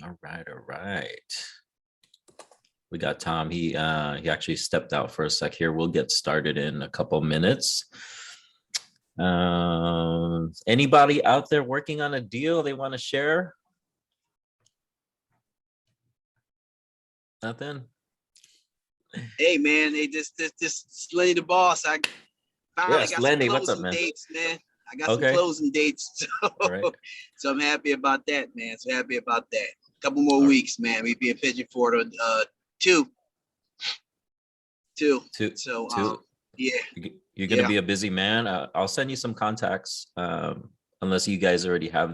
All right, all right. We got Tom. He actually stepped out for a sec here. We'll get started in a couple minutes. Anybody out there working on a deal they want to share? Nothing. Hey man, this Lenny the boss. I finally Yes, got Lenny, some what's up, closing man? dates, man. I got some closing dates, Right. So I'm happy about that, man. So happy about that. A couple more weeks, man. We be pitching for the two. So yeah. You're gonna be a busy man. I'll send you some contacts, unless you guys already have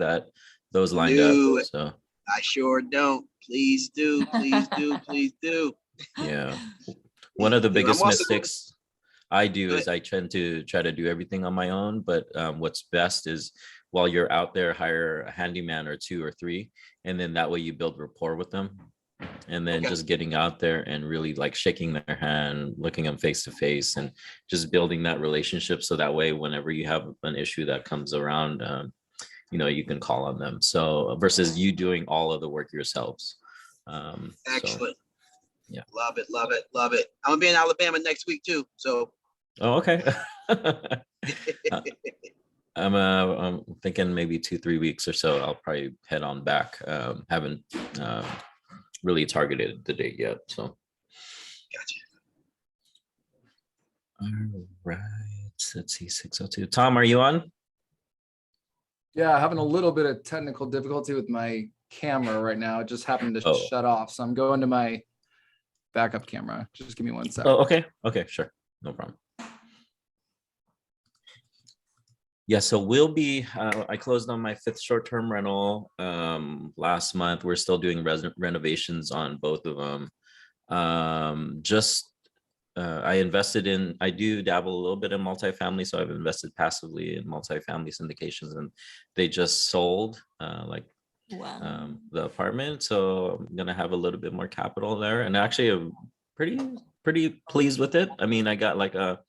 those lined up. So I sure don't. Please do, please do, please do. Yeah. One of the biggest mistakes I do is I tend to try to do everything on my own, but what's best is while you're out there, hire a handyman or 2 or 3, and then that way you build rapport with them. And then just getting out there and really like shaking their hand, looking them face to face, and just building that relationship. So that way, whenever you have an issue that comes around, you can call on them. So versus you doing all of the work yourselves. Excellent. Yeah. Love it, love it, love it. I'm gonna be in Alabama next week too. So. Oh, okay. I'm thinking maybe 2-3 weeks or so. I'll probably head on back. Haven't really targeted the date yet. So. Gotcha. All right. Let's see. 6:02. Tom, are you on? Yeah, having a little bit of technical difficulty with my camera right now. It just happened to shut off. So I'm going to my backup camera. Just give me 1 second. Oh, okay. Okay, sure. No problem. Yeah, so we'll be, I closed on my 5th short-term rental last month. We're still doing renovations on both of them. I do dabble a little bit in multifamily, so I've invested passively in multifamily syndications, and they just sold the apartment. So I'm gonna have a little bit more capital there, and actually I'm pretty pleased with it. I mean, I got like a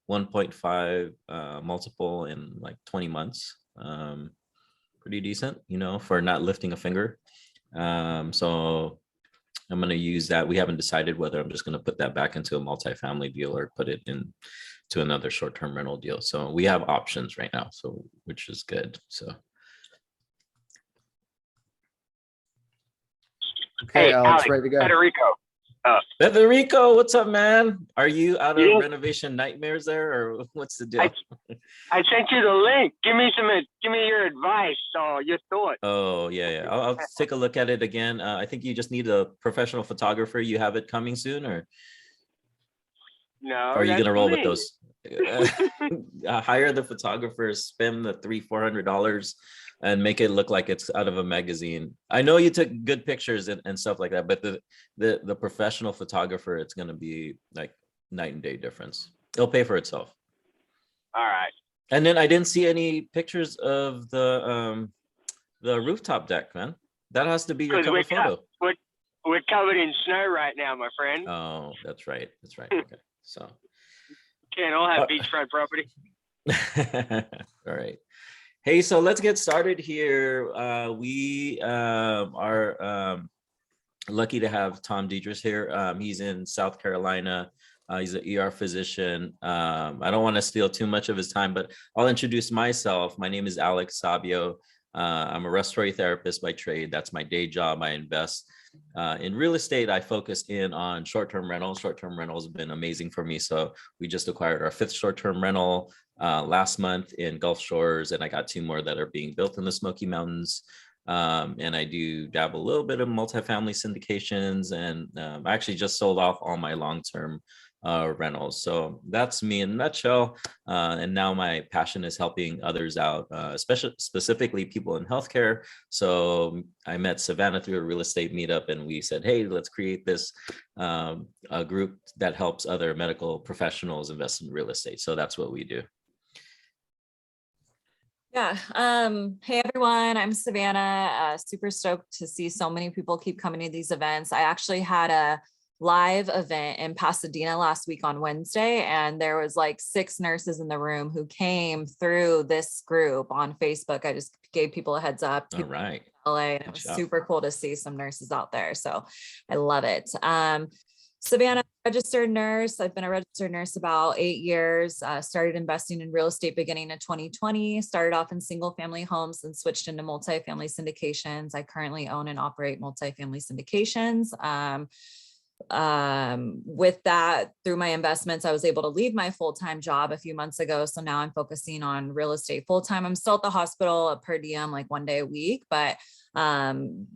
1.5 multiple in like 20 months. Pretty decent, for not lifting a finger. So I'm going to use that. We haven't decided whether I'm just going to put that back into a multifamily deal or put it into another short-term rental deal. So we have options right now, so which is good. So. Okay, Alex, ready to go. Federico, what's up, man? Are you out of renovation nightmares there, or what's the deal? I sent you the link. Give me your advice, your thoughts. Oh yeah. I'll take a look at it again. I think you just need a professional photographer. You have it coming soon, or no? Or are you gonna roll with those? Hire the photographers, spend the $300-400. And make it look like it's out of a magazine. I know you took good pictures and stuff like that, but the professional photographer, it's going to be like night and day difference. It'll pay for itself. All right. And then I didn't see any pictures of the rooftop deck, man. That has to be your cover photo. We're covered in snow right now, my friend. Oh, that's right. That's right. Okay. So. Can't all have beachfront property. All right. Hey, so let's get started here. We are lucky to have Tom Dittrich here. He's in South Carolina. He's an ER physician. I don't want to steal too much of his time, but I'll introduce myself. My name is Alex Sabio. I'm a respiratory therapist by trade. That's my day job. I invest in real estate. I focus in on short-term rentals. Short-term rentals have been amazing for me. So we just acquired our 5th short-term rental last month in Gulf Shores, and I got 2 more that are being built in the Smoky Mountains. And I do dabble a little bit of multifamily syndications, and I actually just sold off all my long-term rentals. So that's me in a nutshell. And now my passion is helping others out, specifically people in healthcare. So I met Savannah through a real estate meetup, and we said, hey, let's create this a group that helps other medical professionals invest in real estate. So that's what we do. Yeah. Hey, everyone, I'm Savannah. Super stoked to see so many people keep coming to these events. I actually had a live event in Pasadena last week on Wednesday, and there was like 6 nurses in the room who came through this group on Facebook. I just gave people a heads up. All right. LA, and it Good was job. super cool to see some nurses out there. So I love it. Savannah, registered nurse. I've been a registered nurse about 8 years. Started investing in real estate beginning of 2020. Started off in single family homes and switched into multifamily syndications. I currently own and operate multifamily syndications. With that, through my investments, I was able to leave my full-time job a few months ago. So now I'm focusing on real estate full-time. I'm still at the hospital per diem, like 1 day a week, but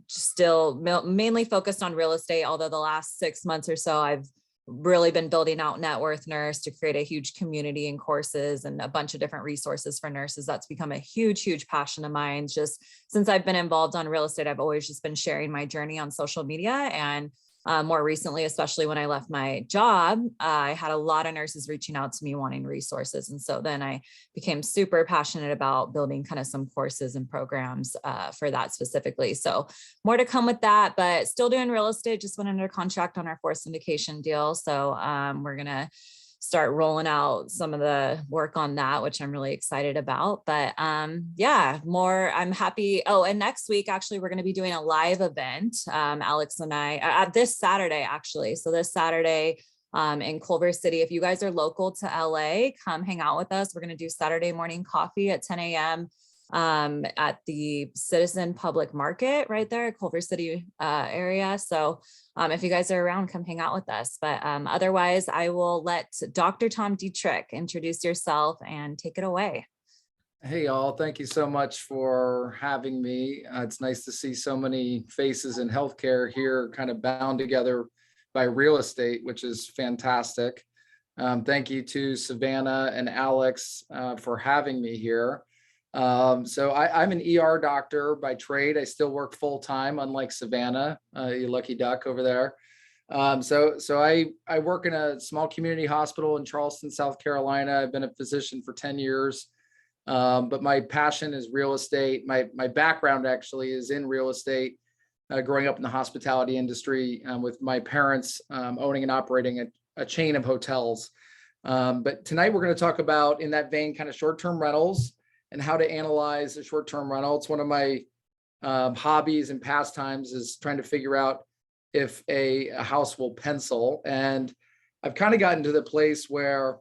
still mainly focused on real estate. Although the last 6 months or so, I've really been building out Net Worth Nurse to create a huge community and courses and a bunch of different resources for nurses. That's become a huge, huge passion of mine. Just since I've been involved on real estate, I've always just been sharing my journey on social media. And more recently, especially when I left my job, I had a lot of nurses reaching out to me wanting resources. And so then I became super passionate about building kind of some courses and programs for that specifically. So more to come with that, but still doing real estate. Just went under contract on our 4th syndication deal. So we're going to start rolling out some of the work on that, which I'm really excited about. But yeah, I'm happy. Oh, and next week, actually, we're going to be doing a live event. Alex and I, this Saturday, actually. So this Saturday in Culver City, if you guys are local to LA, come hang out with us. We're going to do Saturday morning coffee at 10 a.m. At the Citizen Public Market right there at Culver City area. So if you guys are around, come hang out with us. But otherwise, I will let Dr. Tom Dittrich introduce yourself and take it away. Hey, all. Thank you so much for having me. It's nice to see so many faces in healthcare here kind of bound together by real estate, which is fantastic. Thank you to Savannah and Alex for having me here. So I'm an ER doctor by trade. I still work full time, unlike Savannah, you lucky duck over there. So I work in a small community hospital in Charleston, South Carolina. I've been a physician for 10 years. But my passion is real estate. My background actually is in real estate, growing up in the hospitality industry with my parents owning and operating a chain of hotels. But tonight we're going to talk about, in that vein, kind of short-term rentals and how to analyze a short-term rental. It's one of my hobbies and pastimes, is trying to figure out if a house will pencil. And I've kind of gotten to the place where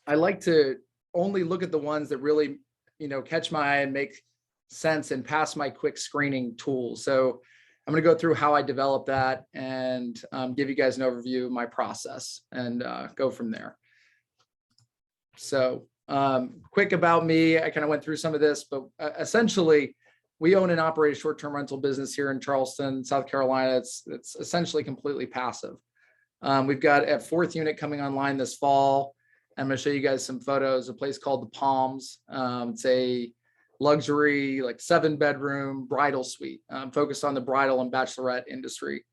I like to only look at the ones that really, catch my eye and make sense and pass my quick screening tools. So I'm going to go through how I develop that and give you guys an overview of my process and go from there. So quick about me, I kind of went through some of this, but essentially we own and operate a short-term rental business here in Charleston, South Carolina. It's essentially completely passive. We've got a 4th unit coming online this fall. I'm going to show you guys some photos, a place called the Palms. It's a luxury, like 7-bedroom bridal suite, focused on the bridal and bachelorette industry.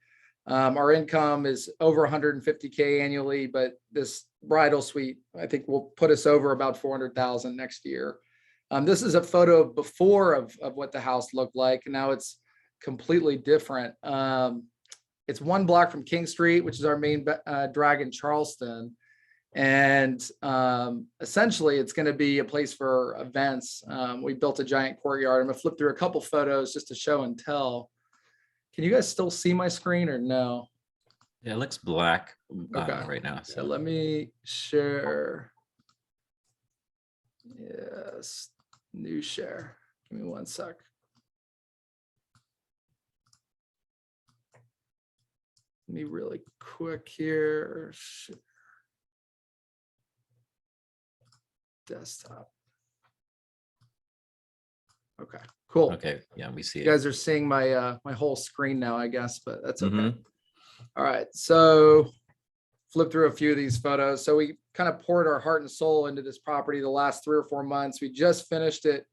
Our income is over 150K annually, but this bridal suite, I think, will put us over about 400,000 next year. This is a photo before of what the house looked like. Now it's completely different. It's 1 block from King Street, which is our main drag in Charleston. And essentially it's going to be a place for events. We built a giant courtyard. I'm going to flip through a couple photos just to show and tell. Can you guys still see my screen or no? Yeah, it looks black Okay. right now. So let me share. Yes, new share. Give me 1 sec. Let me really quick here. Desktop. Okay, cool. Okay, yeah, we see You it. guys are seeing my my whole screen now, I guess, but that's okay. Mhm. All right, so flip through a few of these photos. So we kind of poured our heart and soul into this property the last 3 or 4 months. We just finished it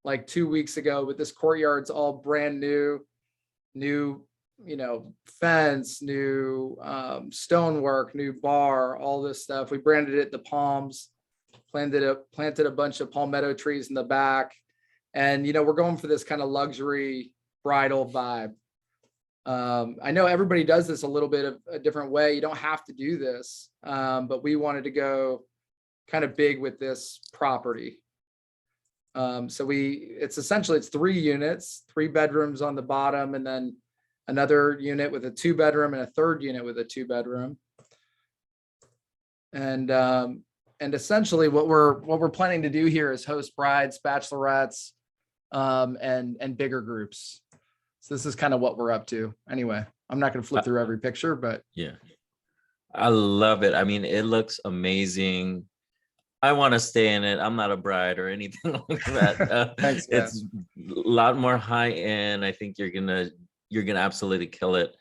like 2 weeks ago, but this courtyard's all brand new, fence, new stonework, new bar, all this stuff. We branded it the Palms, planted a bunch of palmetto trees in the back. And, we're going for this kind of luxury bridal vibe. I know everybody does this a little bit of a different way. You don't have to do this, but we wanted to go kind of big with this property. So it's essentially, it's 3 units, 3 bedrooms on the bottom, and then another unit with a 2-bedroom and a third unit with a 2-bedroom. And essentially what we're planning to do here is host brides, bachelorettes, and bigger groups. So this is kind of what we're up to. Anyway, I'm not going to flip through every picture, but Yeah, I love it. I mean, it looks amazing. I want to stay in it. I'm not a bride or anything like that. Thanks, man. It's a lot more high end. I think you're gonna absolutely kill it.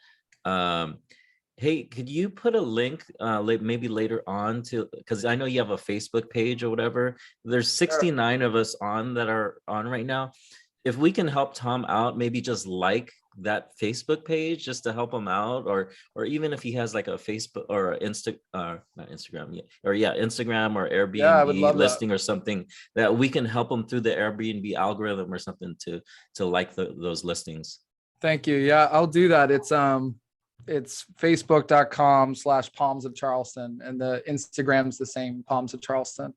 Hey, could you put a link maybe later on to, because I know you have a Facebook page or whatever. There's 69 of us that are on right now. If we can help Tom out, maybe just like that Facebook page just to help him out, or even if he has like a Facebook or not Instagram, Instagram or Yeah, I would Airbnb love that. listing or something that we can help him through the Airbnb algorithm or something to like those listings. thank you. Yeah, I'll do that. It's facebook.com/Palms of Charleston, and the Instagram's the same, Palms of Charleston.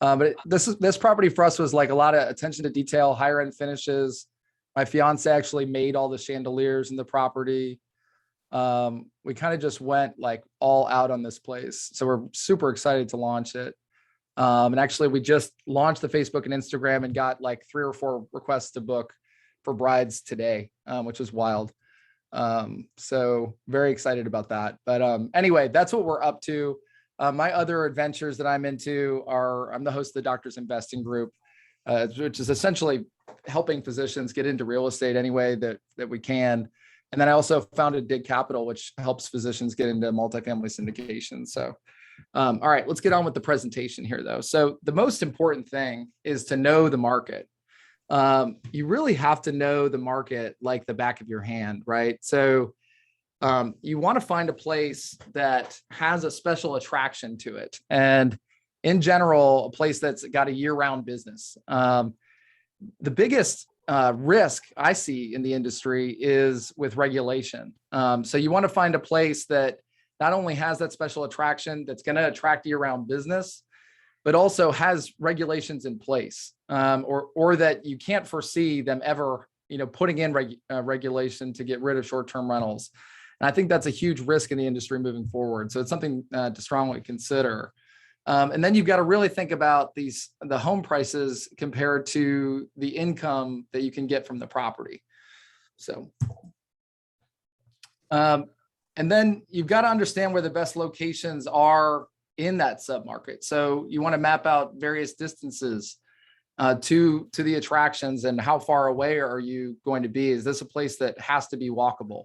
But this property for us was like a lot of attention to detail, higher end finishes. My fiance actually made all the chandeliers in the property. We kind of just went like all out on this place. So we're super excited to launch it. And actually we just launched the Facebook and Instagram and got like 3 or 4 requests to book for brides today, which is wild. So very excited about that. But anyway, that's what we're up to. My other adventures that I'm into are, I'm the host of the Doctors Investing Group, which is essentially helping physicians get into real estate any way that we can. And then I also founded Dig Capital, which helps physicians get into multifamily syndication. So, all right, let's get on with the presentation here though. So the most important thing is to know the market. You really have to know the market like the back of your hand, right? So you want to find a place that has a special attraction to it. And in general, a place that's got a year-round business. The biggest risk I see in the industry is with regulation. So you want to find a place that not only has that special attraction that's going to attract year-round business, but also has regulations in place, or that you can't foresee them ever, putting in regulation to get rid of short-term rentals. And I think that's a huge risk in the industry moving forward. So it's something to strongly consider. And then you've got to really think about the home prices compared to the income that you can get from the property. So, and then you've got to understand where the best locations are in that submarket. So you want to map out various distances to the attractions, and how far away are you going to be? Is this a place that has to be walkable?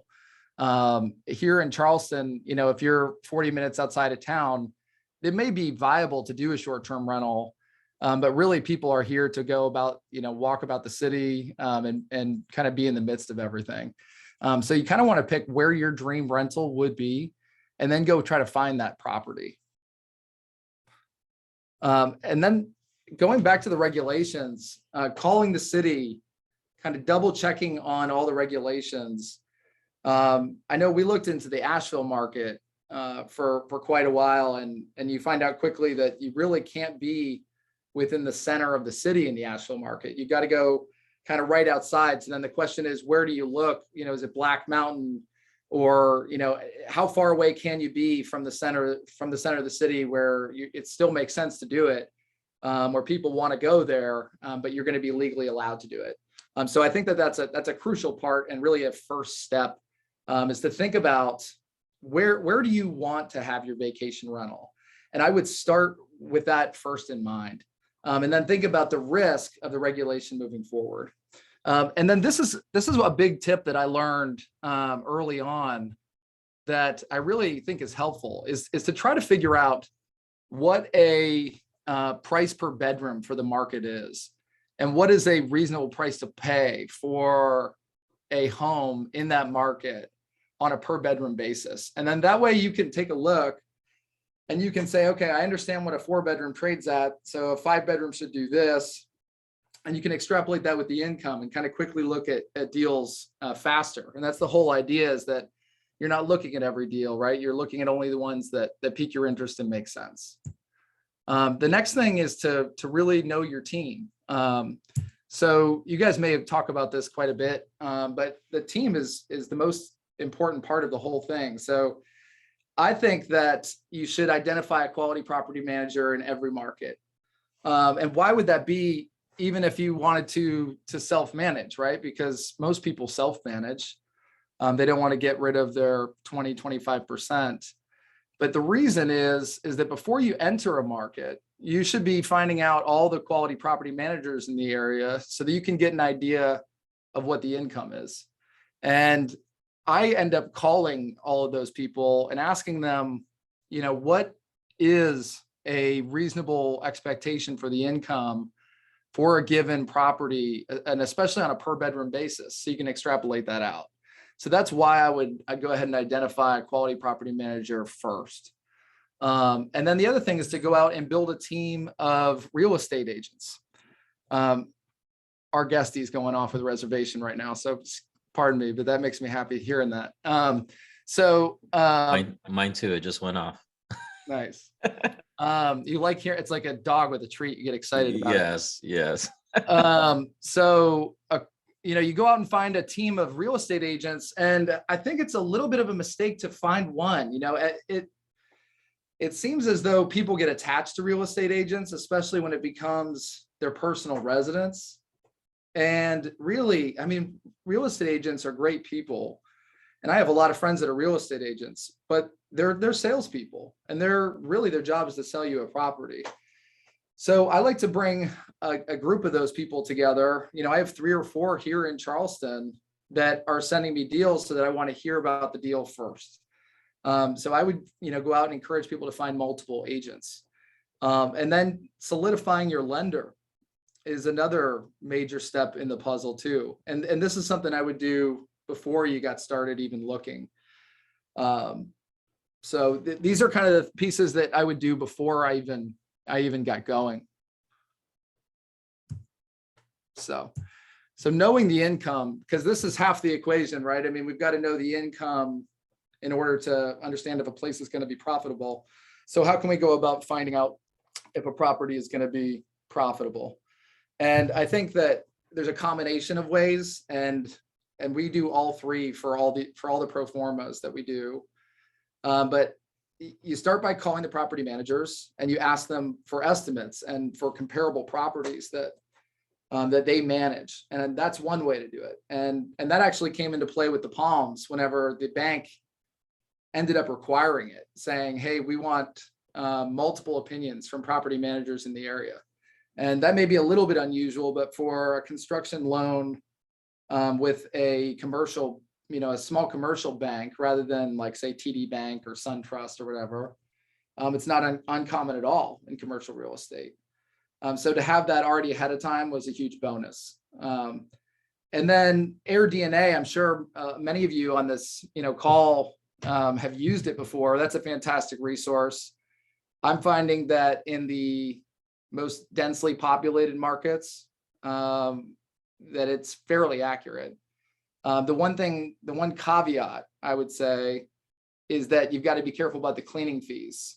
Here in Charleston, if you're 40 minutes outside of town, it may be viable to do a short-term rental, but really people are here to go about, walk about the city, and kind of be in the midst of everything. So you kind of want to pick where your dream rental would be, and then go try to find that property. And then going back to the regulations, calling the city, kind of double checking on all the regulations. I know we looked into the Asheville market for quite a while, and you find out quickly that you really can't be within the center of the city in the Asheville market. You got to go kind of right outside. So then the question is, where do you look? Is it Black Mountain, or how far away can you be from the center of the city where it still makes sense to do it, where people want to go there, but you're going to be legally allowed to do it. So I think that's a crucial part, and really a first step is to think about where do you want to have your vacation rental? And I would start with that first in mind. And then think about the risk of the regulation moving forward. And then this is a big tip that I learned early on that I really think is helpful, is to try to figure out what a price per bedroom for the market is, and what is a reasonable price to pay for a home in that market on a per bedroom basis. And then that way you can take a look and you can say, okay, I understand what a 4-bedroom trades at, so a 5-bedroom should do this. And you can extrapolate that with the income and kind of quickly look at deals faster. And that's the whole idea, is that you're not looking at every deal, right? You're looking at only the ones that pique your interest and make sense. The next thing is to really know your team. So you guys may have talked about this quite a bit, but the team is the most important part of the whole thing. So I think that you should identify a quality property manager in every market. And why would that be, even if you wanted to self-manage, right? Because most people self-manage. They don't want to get rid of their 20, 25%. But the reason is that before you enter a market, you should be finding out all the quality property managers in the area so that you can get an idea of what the income is. And I end up calling all of those people and asking them, what is a reasonable expectation for the income for a given property, and especially on a per bedroom basis, so you can extrapolate that out. So that's why I'd go ahead and identify a quality property manager first. And then the other thing is to go out and build a team of real estate agents. Our guestie's going off with a reservation right now, so pardon me, but that makes me happy hearing that. Mine too. It just went off. Nice. You like here? It's like a dog with a treat. You get excited about yes, it. Yes. You go out and find a team of real estate agents, and I think it's a little bit of a mistake to find one. It seems as though people get attached to real estate agents, especially when it becomes their personal residence. And really, real estate agents are great people. And I have a lot of friends that are real estate agents, but they're salespeople, and their job is to sell you a property. So I like to bring a group of those people together. I have 3 or 4 here in Charleston that are sending me deals so that I want to hear about the deal first. So I would, go out and encourage people to find multiple agents. And then solidifying your lender is another major step in the puzzle too. And this is something I would do before you got started even looking. So these are kind of the pieces that I would do before I even got going. So knowing the income, because this is half the equation, right? We've got to know the income in order to understand if a place is going to be profitable. So how can we go about finding out if a property is going to be profitable? And I think that there's a combination of ways, and we do all 3 for all the pro formas that we do. But you start by calling the property managers, and you ask them for estimates and for comparable properties that they manage. And that's one way to do it. And that actually came into play with the Palms whenever the bank ended up requiring it, saying, hey, we want multiple opinions from property managers in the area. And that may be a little bit unusual, but for a construction loan with a commercial, a small commercial bank, rather than like say TD Bank or SunTrust or whatever, it's not uncommon at all in commercial real estate. So to have that already ahead of time was a huge bonus. And then AirDNA, I'm sure many of you on this call have used it before. That's a fantastic resource. I'm finding that in the most densely populated markets, that it's fairly accurate. The one caveat I would say is that you've got to be careful about the cleaning fees.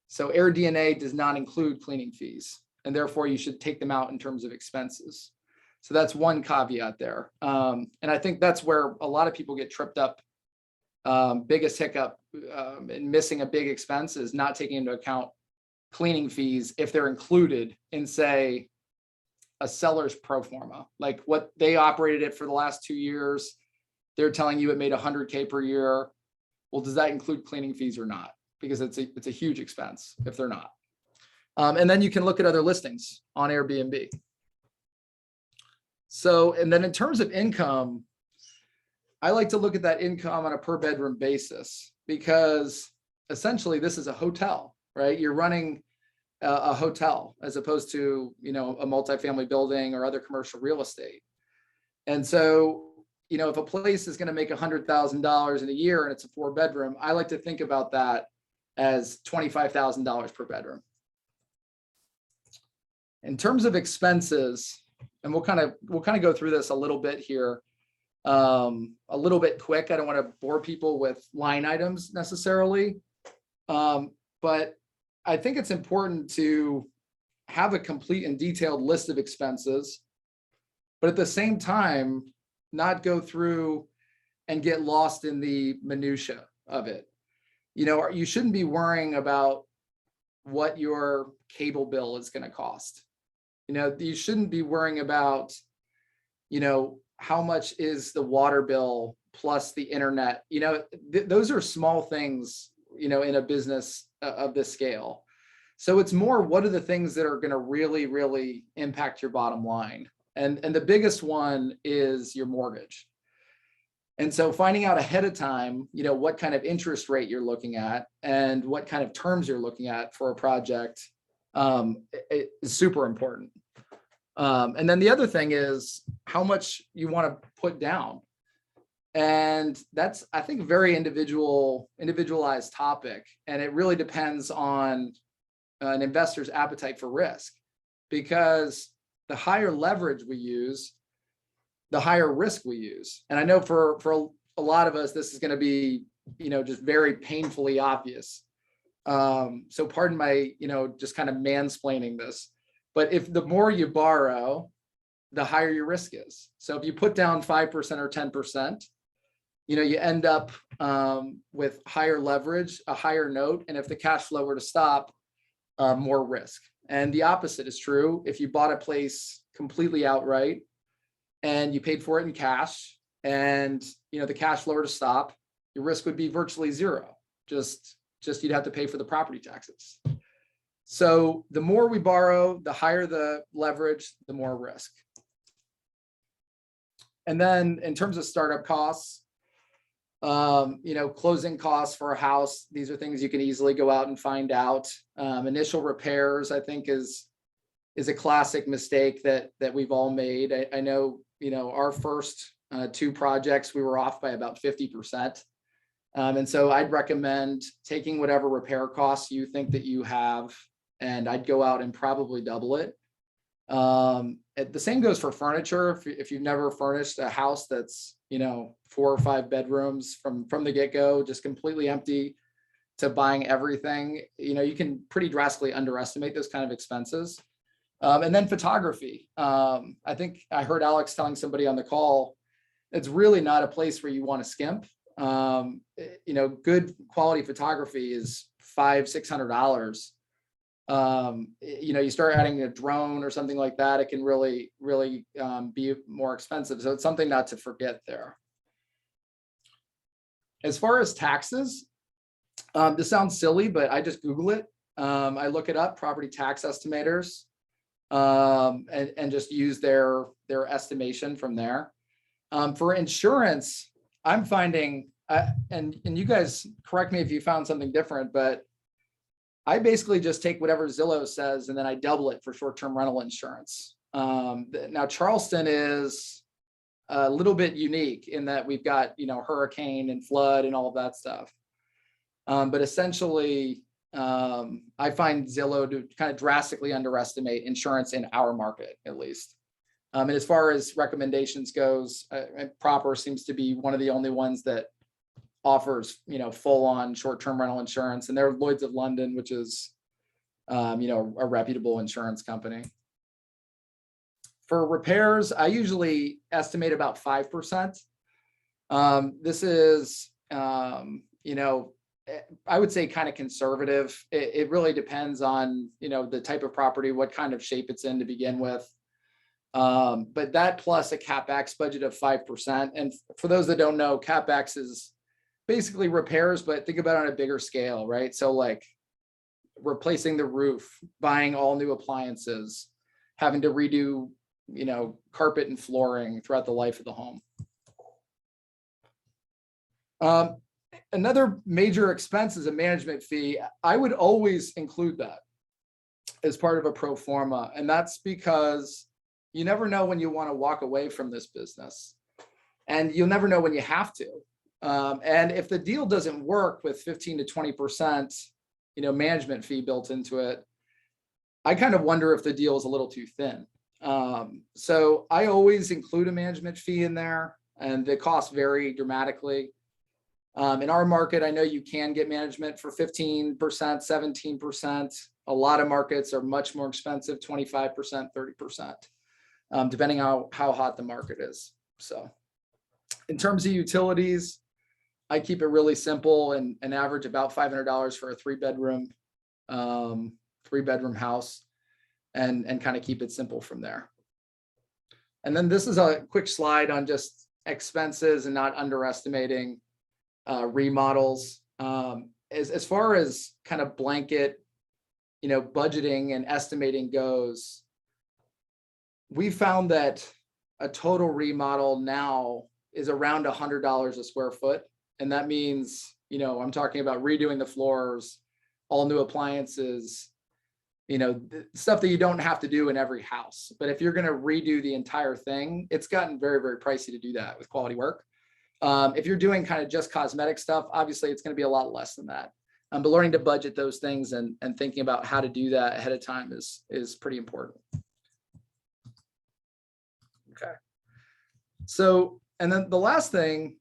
So AirDNA does not include cleaning fees, and therefore you should take them out in terms of expenses. So that's one caveat there. And I think that's where a lot of people get tripped up. Biggest hiccup in missing a big expense is not taking into account cleaning fees if they're included in, say, a seller's pro forma, like what they operated it for the last 2 years. They're telling you it made $100K per year. Well, does that include cleaning fees or not? Because it's a huge expense if they're not. And then you can look at other listings on Airbnb. So, and then in terms of income, I like to look at that income on a per bedroom basis, because essentially this is a hotel, right? You're running a hotel as opposed to, a multifamily building or other commercial real estate. And so, if a place is going to make $100,000 in a year and it's a 4 bedroom, I like to think about that as $25,000 per bedroom. In terms of expenses, and we'll kind of go through this a little bit here, a little bit quick. I don't want to bore people with line items necessarily, but I think it's important to have a complete and detailed list of expenses, but at the same time, not go through and get lost in the minutia of it. You know, you shouldn't be worrying about what your cable bill is going to cost. You know, you shouldn't be worrying about, you know, how much is the water bill plus the internet. You know, those are small things, you know, in a business of this scale. So it's more, what are the things that are going to really, really impact your bottom line? And the biggest one is your mortgage. And so finding out ahead of time, you know, what kind of interest rate you're looking at and what kind of terms you're looking at for a project is super important. And then the other thing is how much you want to put down. And that's, I think, a very individualized topic. And it really depends on an investor's appetite for risk, because the higher leverage we use, the higher risk we use. And I know for a lot of us, this is going to be, you know, just very painfully obvious. So pardon my, you know, just kind of mansplaining this, but if the more you borrow, the higher your risk is. So if you put down 5% or 10%, you know, you end up with higher leverage, a higher note. And if the cash flow were to stop, more risk. And the opposite is true. If you bought a place completely outright and you paid for it in cash and, you know, the cash flow were to stop, your risk would be virtually zero. Just you'd have to pay for the property taxes. So the more we borrow, the higher the leverage, the more risk. And then in terms of startup costs, you know, closing costs for a house, these are things you can easily go out and find out. Initial repairs, I think, is a classic mistake that we've all made. I know, you know, our first 2 projects, we were off by about 50%. And so I'd recommend taking whatever repair costs you think that you have, and I'd go out and probably double it. The same goes for furniture. If you've never furnished a house that's, you know, 4 or 5 bedrooms from the get-go, just completely empty, to buying everything, you know, you can pretty drastically underestimate those kind of expenses. And then photography. I think I heard Alex telling somebody on the call, it's really not a place where you want to skimp. You know, good quality photography is $500-$600. You know, you start adding a drone or something like that, it can really be more expensive. So it's something not to forget there. As far as taxes, this sounds silly, but I just Google it. I look it up, property tax estimators, and just use their estimation from there. For insurance, I'm finding, and you guys correct me if you found something different, but I basically just take whatever Zillow says and then I double it for short-term rental insurance. Now Charleston is a little bit unique in that we've got, you know, hurricane and flood and all of that stuff. But essentially, I find Zillow to kind of drastically underestimate insurance in our market, at least. And as far as recommendations goes, Proper seems to be one of the only ones that offers, you know, full-on short-term rental insurance, and they're Lloyd's of London, which is, you know, a reputable insurance company. For repairs, I usually estimate about 5%. This is, you know, I would say kind of conservative. It really depends on, you know, the type of property, what kind of shape it's in to begin with. But that plus a CapEx budget of 5%. And for those that don't know, CapEx is basically repairs, but think about it on a bigger scale, right? So like replacing the roof, buying all new appliances, having to redo, you know, carpet and flooring throughout the life of the home. Another major expense is a management fee. I would always include that as part of a pro forma. And that's because you never know when you want to walk away from this business, and you'll never know when you have to. And if the deal doesn't work with 15 to 20%, you know, management fee built into it, I kind of wonder if the deal is a little too thin. So I always include a management fee in there, and the costs vary dramatically. In our market, I know you can get management for 15%, 17%. A lot of markets are much more expensive, 25%, 30%, depending on how hot the market is. So in terms of utilities, I keep it really simple and average about $500 for a three-bedroom house, and kind of keep it simple from there. And then this is a quick slide on just expenses and not underestimating remodels. As far as kind of blanket, budgeting and estimating goes, we found that a total remodel now is around $100 a square foot. And that means, I'm talking about redoing the floors, all new appliances, stuff that you don't have to do in every house. But if you're going to redo the entire thing, it's gotten very, very pricey to do that with quality work. If you're doing kind of just cosmetic stuff, obviously it's going to be a lot less than that. But learning to budget those things and thinking about how to do that ahead of time is pretty important. Okay. So, and then the last thing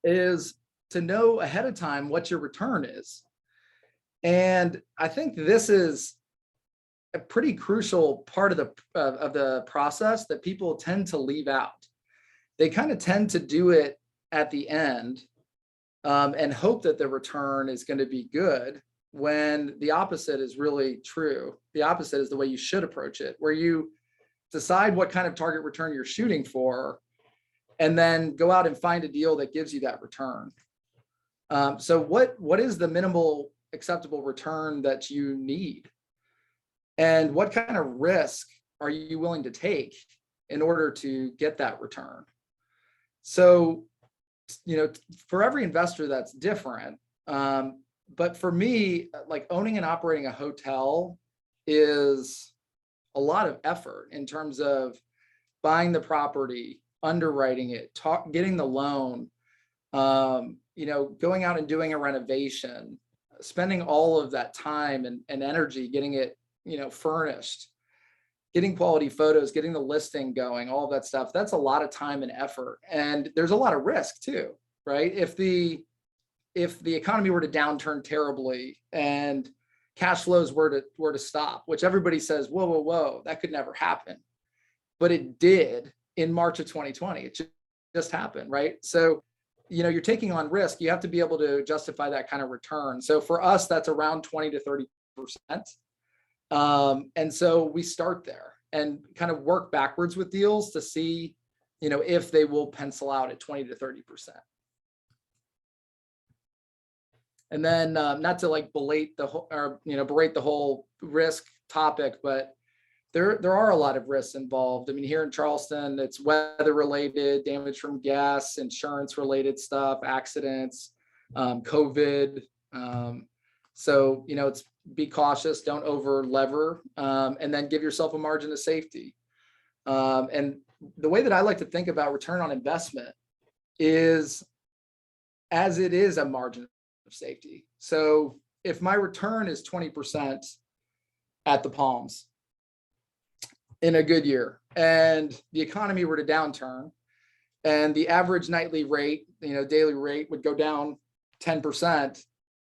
is to know ahead of time what your return is. And I think this is a pretty crucial part of the process that people tend to leave out. They kind of tend to do it at the end and hope that the return is going to be good, when the opposite is really true. The opposite is the way you should approach it, where you decide what kind of target return you're shooting for, and then go out and find a deal that gives you that return. So what is the minimal acceptable return that you need? And what kind of risk are you willing to take in order to get that return? So, for every investor that's different. But for me, like owning and operating a hotel is a lot of effort in terms of buying the property, underwriting it, getting the loan, going out and doing a renovation, spending all of that time and energy getting it, furnished, getting quality photos, getting the listing going, all of that stuff. That's a lot of time and effort. And there's a lot of risk too, right? If the economy were to downturn terribly and cash flows were to stop, which everybody says, whoa, that could never happen. But it did in March of 2020. It just happened, right? So, you're taking on risk. You have to be able to justify that kind of return. So for us, that's around 20 to 30%. And so we start there and kind of work backwards with deals to see, if they will pencil out at 20 to 30%. And then not to like berate the whole risk topic, but there are a lot of risks involved. I mean, here in Charleston, it's weather related, damage from gas, insurance related stuff, accidents, COVID. So, it's be cautious, don't over lever, and then give yourself a margin of safety. And the way that I like to think about return on investment is as it is a margin of safety. So if my return is 20% at the Palms in a good year, and the economy were to downturn and the average nightly rate, daily rate would go down 10%,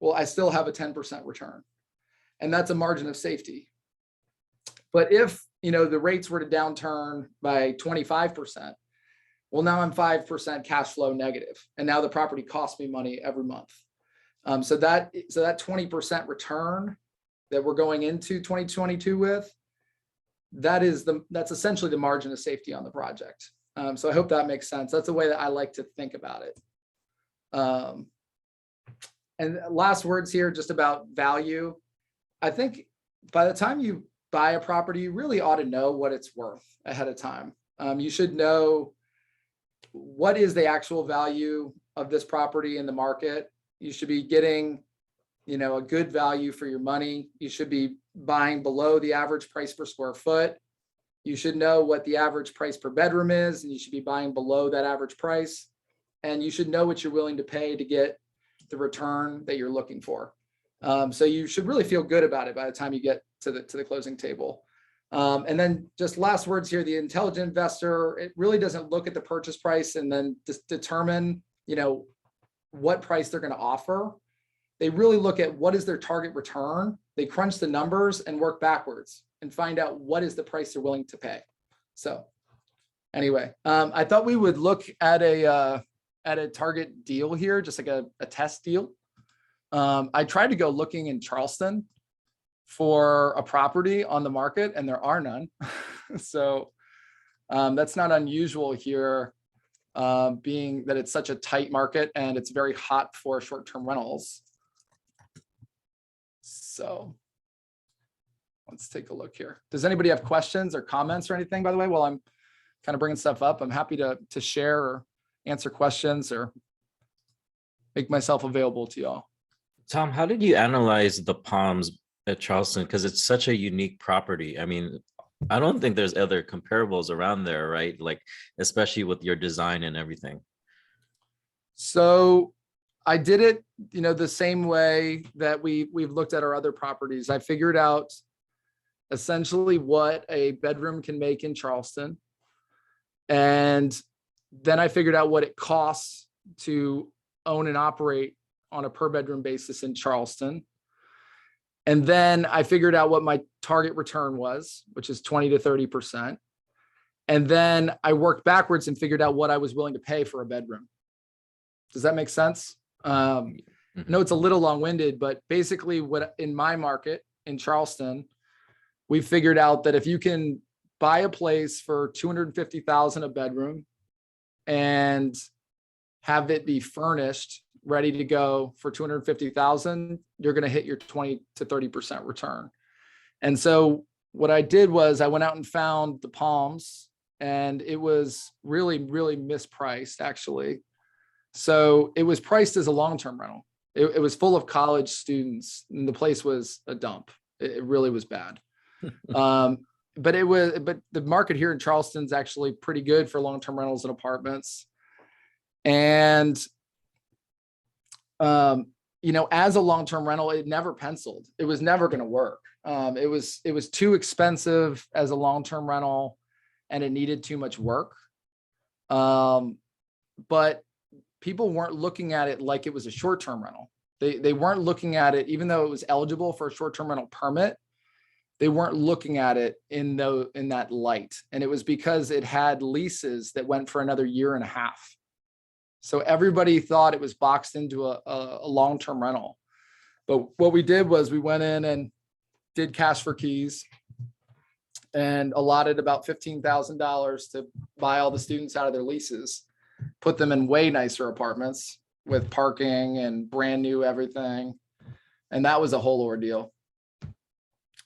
well, I still have a 10% return. And that's a margin of safety. But if, the rates were to downturn by 25%, well, now I'm 5% cash flow negative. And now the property costs me money every month. So that 20% return that we're going into 2022 with, that's essentially the margin of safety on the project. So I hope that makes sense. That's the way that I like to think about it. And last words here, just about value. I think by the time you buy a property, you really ought to know what it's worth ahead of time. You should know what is the actual value of this property in the market. You should be getting, a good value for your money. You should be buying below the average price per square foot. You should know what the average price per bedroom is, and you should be buying below that average price. And you should know what you're willing to pay to get the return that you're looking for. So you should really feel good about it by the time you get to the closing table. And then just last words here, the intelligent investor, it really doesn't look at the purchase price and then just determine, what price they're going to offer. They really look at what is their target return. They crunch the numbers and work backwards and find out what is the price they're willing to pay. So anyway, I thought we would look at a target deal here, just like a test deal. I tried to go looking in Charleston for a property on the market, and there are none. So that's not unusual here, being that it's such a tight market and it's very hot for short-term rentals. So let's take a look here. Does anybody have questions or comments or anything, by the way, while I'm kind of bringing stuff up? I'm happy to share or answer questions or make myself available to y'all. Tom, how did you analyze the Palms at Charleston? Because it's such a unique property. I mean, I don't think there's other comparables around there, right? Like, especially with your design and everything. So I did it, the same way that we've looked at our other properties. I figured out essentially what a bedroom can make in Charleston. And then I figured out what it costs to own and operate on a per bedroom basis in Charleston. And then I figured out what my target return was, which is 20 to 30%. And then I worked backwards and figured out what I was willing to pay for a bedroom. Does that make sense? I know it's a little long-winded, but basically what in my market in Charleston, we figured out that if you can buy a place for $250,000 a bedroom and have it be furnished, ready to go for $250,000, you're going to hit your 20 to 30% return. And so what I did was I went out and found the Palms, and it was really, really mispriced actually. So it was priced as a long-term rental. It was full of college students, and the place was a dump. It really was bad. But the market here in Charleston is actually pretty good for long-term rentals and apartments. And as a long-term rental, it never penciled. It was never going to work. It was too expensive as a long-term rental, and it needed too much work. But people weren't looking at it like it was a short-term rental. They weren't looking at it, even though it was eligible for a short-term rental permit, they weren't looking at it in that light. And it was because it had leases that went for another year and a half. So everybody thought it was boxed into a long-term rental. But what we did was we went in and did cash for keys and allotted about $15,000 to buy all the students out of their leases, put them in way nicer apartments with parking and brand new everything. And that was a whole ordeal.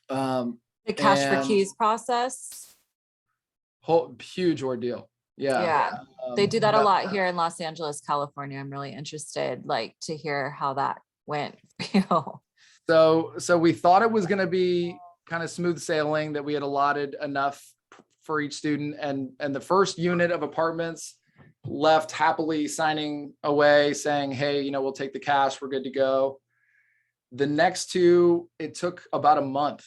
The cash for keys process. Huge ordeal. Yeah. Yeah. They do that a lot here in Los Angeles, California. I'm really interested, to hear how that went for you. So we thought it was going to be kind of smooth sailing, that we had allotted enough for each student, and the first unit of apartments left happily signing away saying, hey, we'll take the cash, we're good to go. The next two, it took about a month,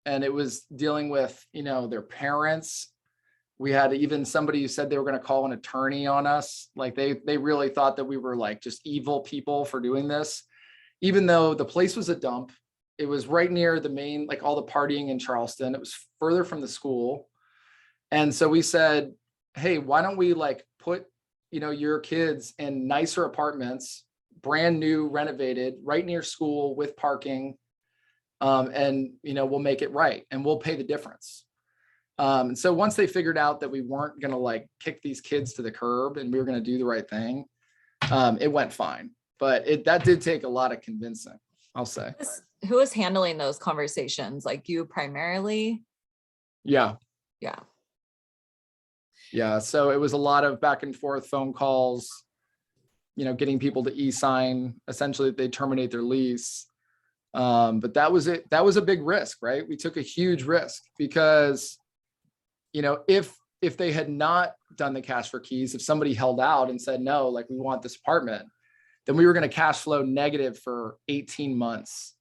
and it was dealing with, their parents. We had even somebody who said they were going to call an attorney on us. Like they really thought that we were just evil people for doing this, even though the place was a dump. It was right near the main, all the partying in Charleston. It was further from the school. And so we said, hey, why don't we put, your kids in nicer apartments, brand new, renovated, right near school with parking. And, we'll make it right, and we'll pay the difference. And so once they figured out that we weren't going to kick these kids to the curb and we were going to do the right thing, it went fine. But that did take a lot of convincing, I'll say. Who is handling those conversations? You primarily? Yeah. Yeah. Yeah. So it was a lot of back and forth phone calls, getting people to e-sign, essentially they terminate their lease. But that was it. That was a big risk, right? We took a huge risk because, if they had not done the cash for keys, if somebody held out and said, no, we want this apartment, then we were going to cash flow negative for 18 months.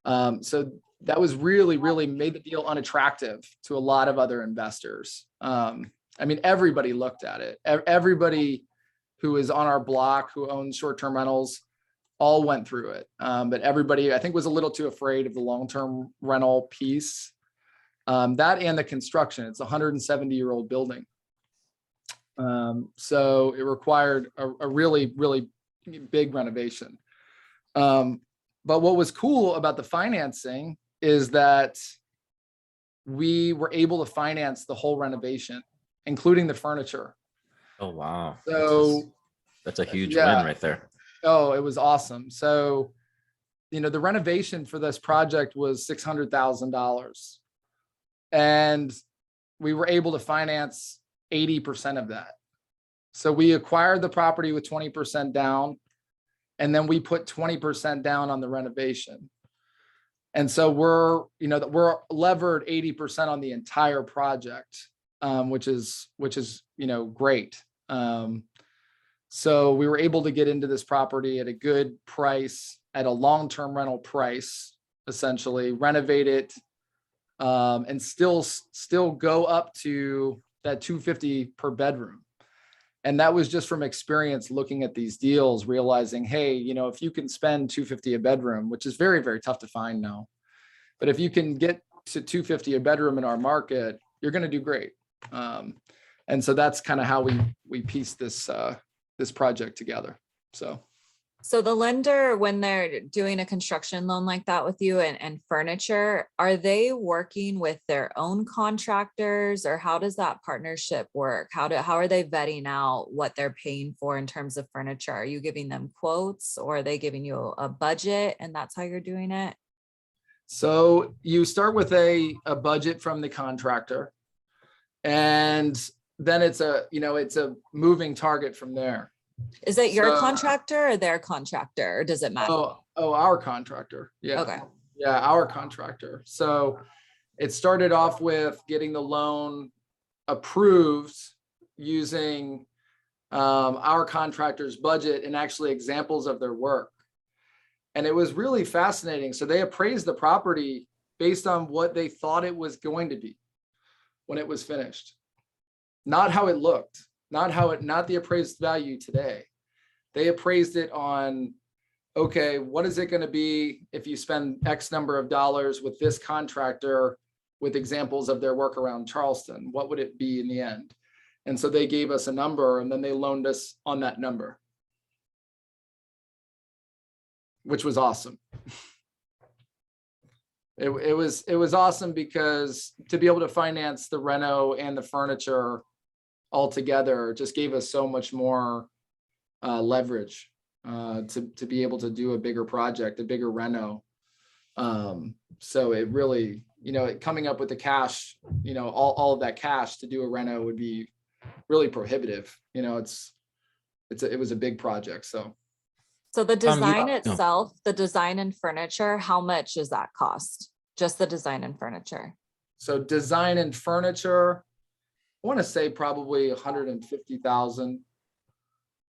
So that was really, really made the deal unattractive to a lot of other investors. Everybody looked at it. Everybody who is on our block, who owns short-term rentals, all went through it. But everybody, I think, was a little too afraid of the long-term rental piece. That and the construction. It's a 170-year-old building. So it required a really, really big renovation. But what was cool about the financing is that we were able to finance the whole renovation, including the furniture. Oh, wow. So That's a huge yeah. win right there. Oh, it was awesome. So, the renovation for this project was $600,000. And we were able to finance 80% of that. So we acquired the property with 20% down, and then we put 20% down on the renovation. And so we're levered 80% on the entire project, which is great. So we were able to get into this property at a good price, at a long-term rental price, essentially renovate it, and still go up to that $250 per bedroom. And that was just from experience looking at these deals, realizing, hey, if you can spend $250 a bedroom, which is very, very tough to find now, but if you can get to $250 a bedroom in our market, you're going to do great. And so that's kind of how we pieced this project together. So the lender, when they're doing a construction loan like that with you and furniture, are they working with their own contractors, or how does that partnership work? How are they vetting out what they're paying for in terms of furniture? Are you giving them quotes, or are they giving you a budget and that's how you're doing it? So you start with a budget from the contractor, and then it's a moving target from there. Is it your So- contractor or their contractor, or does it matter? Oh, our contractor. Yeah. Okay. Yeah, our contractor. So it started off with getting the loan approved using our contractor's budget and actually examples of their work. And it was really fascinating. So they appraised the property based on what they thought it was going to be when it was finished, not how it looked. Not the appraised value today. They appraised it on, okay, what is it going to be if you spend X number of dollars with this contractor with examples of their work around Charleston? What would it be in the end? And so they gave us a number, and then they loaned us on that number, which was awesome. It was awesome because to be able to finance the reno and the furniture altogether just gave us so much more leverage to be able to do a bigger project, a bigger reno. So it really, coming up with the cash, all of that cash to do a reno would be really prohibitive. It was a big project. So the design itself, the design and furniture, how much does that cost? Just the design and furniture. So design and furniture, I want to say probably 150,000,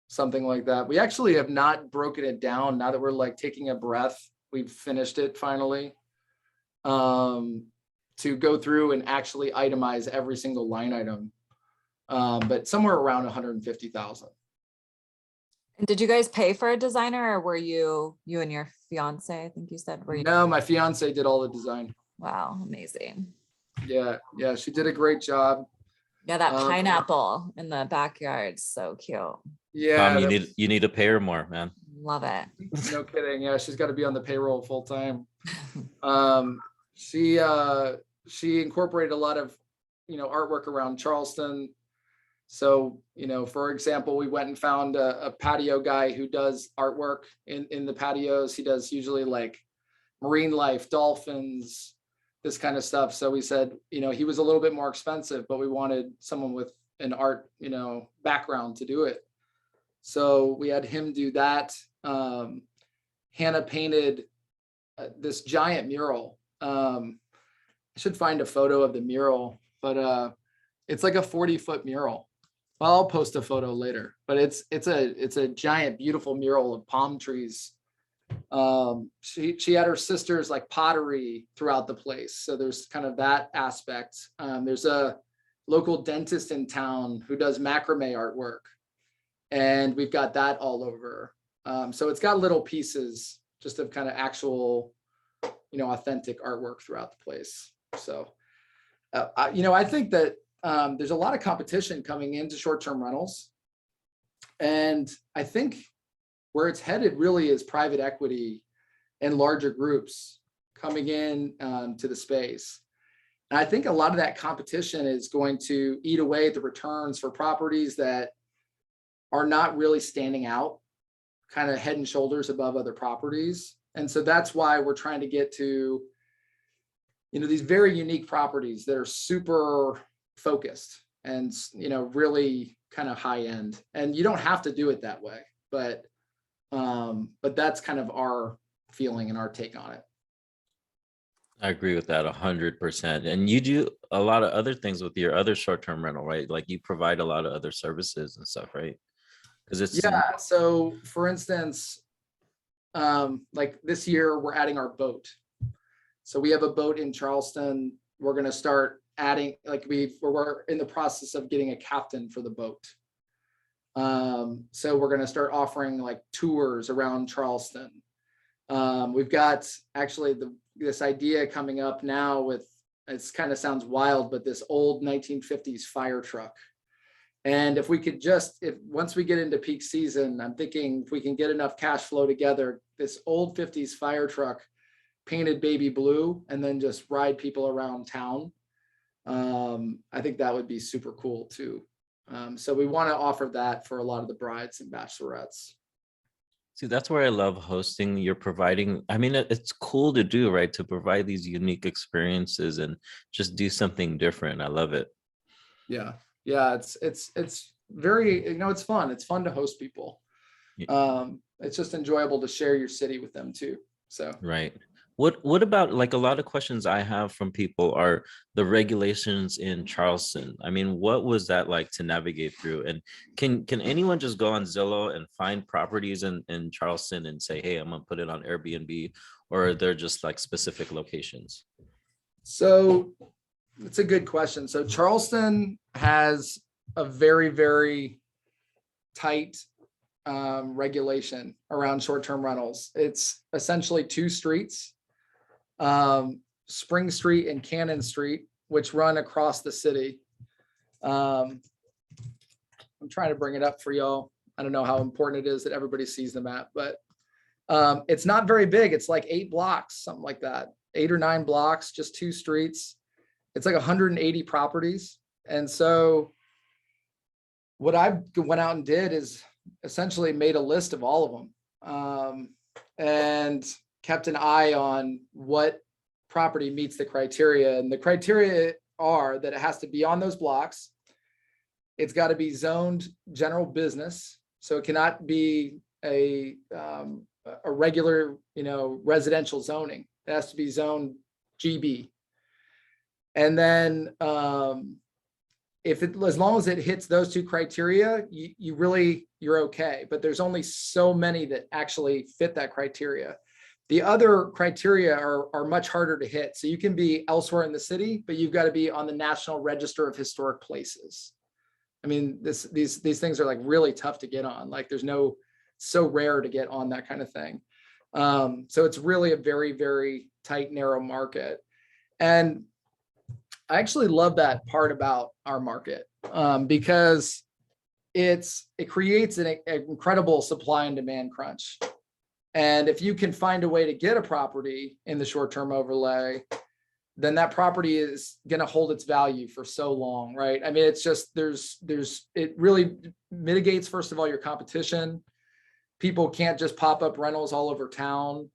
something like that. We actually have not broken it down now that we're like taking a breath. We've finished it finally, to go through and actually itemize every single line item. But somewhere around 150,000. And did you guys pay for a designer, or were you and your fiance, I think you said, were you? No, my fiance did all the design. Wow, amazing. Yeah, she did a great job. Yeah, that pineapple in the backyard, so cute. Yeah, you need to pay her more, man. Love it. No kidding. Yeah, she's got to be on the payroll full time. She incorporated a lot of artwork around Charleston. So for example, we went and found a patio guy who does artwork in the patios. He does usually like marine life, dolphins, this kind of stuff. So we said, he was a little bit more expensive, but we wanted someone with an art, background to do it. So we had him do that. Hannah painted this giant mural. I should find a photo of the mural, but it's like a 40-foot mural. Well, I'll post a photo later, but it's a giant, beautiful mural of palm trees. She had her sisters like pottery throughout the place. So there's kind of that aspect. There's a local dentist in town who does macrame artwork. And we've got that all over. So it's got little pieces just of kind of actual, authentic artwork throughout the place. So, I think that there's a lot of competition coming into short-term rentals. And I think where it's headed really is private equity and larger groups coming in to the space. And I think a lot of that competition is going to eat away at the returns for properties that are not really standing out, kind of head and shoulders above other properties. And so that's why we're trying to get to, these very unique properties that are super focused and, really kind of high end. And you don't have to do it that way, but that's kind of our feeling and our take on it. I agree with that 100%. And you do a lot of other things with your other short-term rental, right? Like you provide a lot of other services and stuff, right? Because it's So for instance, like this year we're adding our boat. So we have a boat in Charleston. We're going to start adding, like we're in the process of getting a captain for the boat. So we're going to start offering like tours around Charleston. We've got actually this idea coming up now with, it's kind of sounds wild, but this old 1950s fire truck. And if we could once we get into peak season, I'm thinking if we can get enough cash flow together, this old 50s fire truck painted baby blue and then just ride people around town. I think that would be super cool too. So we want to offer that for a lot of the brides and bachelorettes. See, that's where I love hosting. You're providing, I mean, it's cool to do, right? To provide these unique experiences and just do something different. I love it. Yeah. It's very, it's fun. It's fun to host people. Yeah. It's just enjoyable to share your city with them too. So, right. What about, like, a lot of questions I have from people are the regulations in Charleston. I mean, what was that like to navigate through? And can anyone just go on Zillow and find properties in Charleston and say, hey, I'm gonna put it on Airbnb, or are there just like specific locations? So it's a good question. So Charleston has a very, very tight regulation around short-term rentals. It's essentially two streets, Spring Street and Cannon Street, which run across the city. I'm trying to bring it up for y'all. I don't know how important it is that everybody sees the map, but it's not very big. It's like 8 blocks, something like that, 8 or 9 blocks, just 2 streets. It's like 180 properties. And so what I went out and did is essentially made a list of all of them and kept an eye on what property meets the criteria. And the criteria are that it has to be on those blocks. It's got to be zoned general business. So it cannot be a regular, residential zoning. It has to be zoned GB. And then as long as it hits those 2 criteria, you're okay. But there's only so many that actually fit that criteria. The other criteria are much harder to hit. So you can be elsewhere in the city, but you've got to be on the National Register of Historic Places. I mean, these things are like really tough to get on. Like so rare to get on that kind of thing. So it's really a very, very tight, narrow market. And I actually love that part about our market because it creates an incredible supply and demand crunch. And if you can find a way to get a property in the short-term overlay, then that property is going to hold its value for so long, right? I mean, it's just it really mitigates, first of all, your competition. People can't just pop up rentals all over town.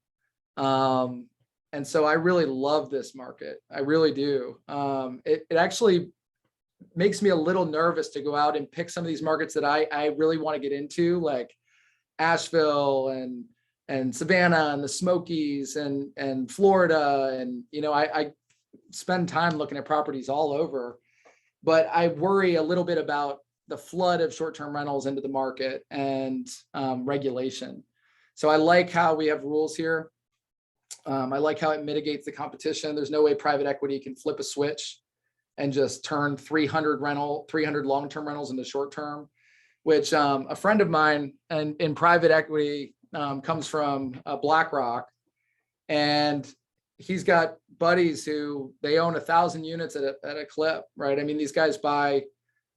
And so I really love this market. I really do. It actually makes me a little nervous to go out and pick some of these markets that I really want to get into, like Asheville and Savannah and the Smokies and Florida. And, I spend time looking at properties all over, but I worry a little bit about the flood of short-term rentals into the market and regulation. So I like how we have rules here. I like how it mitigates the competition. There's no way private equity can flip a switch and just turn 300 long-term rentals into short-term. which a friend of mine and in private equity comes from BlackRock, and he's got buddies who they own 1,000 units at a clip, right? I mean, these guys buy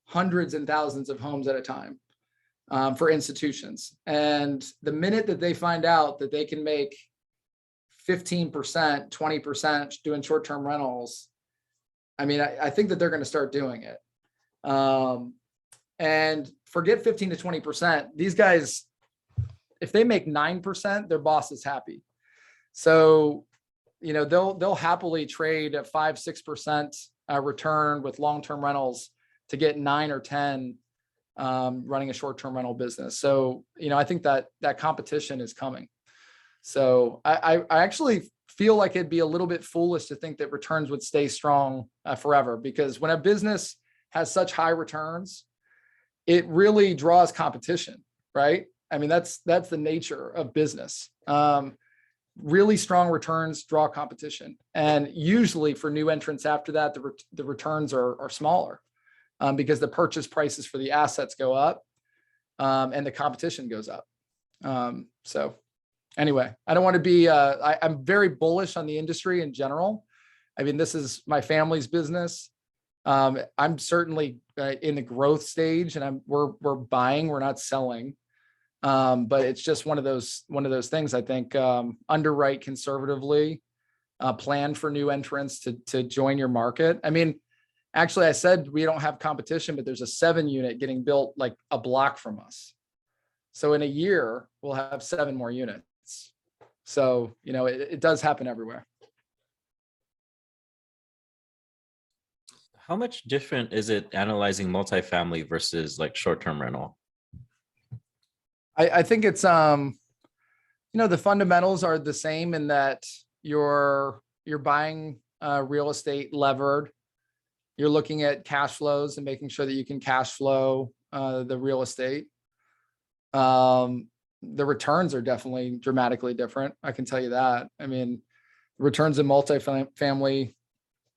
hundreds and thousands of homes at a time for institutions. And the minute that they find out that they can make 15%, 20% doing short-term rentals, I mean, I think that they're going to start doing it. And forget 15 to 20%. These guys, if they make 9%, their boss is happy. So, you know, they'll happily trade a 5-6% return with long-term rentals to get 9 or 10 running a short-term rental business. So, you know, I think that competition is coming. So I actually feel like it'd be a little bit foolish to think that returns would stay strong forever, because when a business has such high returns, it really draws competition, right? I mean, that's the nature of business. Really strong returns draw competition. And usually for new entrants after that, the returns are smaller because the purchase prices for the assets go up and the competition goes up. So anyway, I don't want to be, I'm very bullish on the industry in general. I mean, this is my family's business. I'm certainly in the growth stage, and we're buying, we're not selling. But it's just one of those things. I think underwrite conservatively, plan for new entrants to join your market. I mean, actually, I said we don't have competition, but there's a 7-unit getting built like a block from us. So in a year, we'll have 7 more units. So, you know, it does happen everywhere. How much different is it analyzing multifamily versus like short-term rental? I think it's, you know, the fundamentals are the same in that you're buying real estate levered. You're looking at cash flows and making sure that you can cash flow the real estate. The returns are definitely dramatically different. I can tell you that. I mean, returns in multifamily,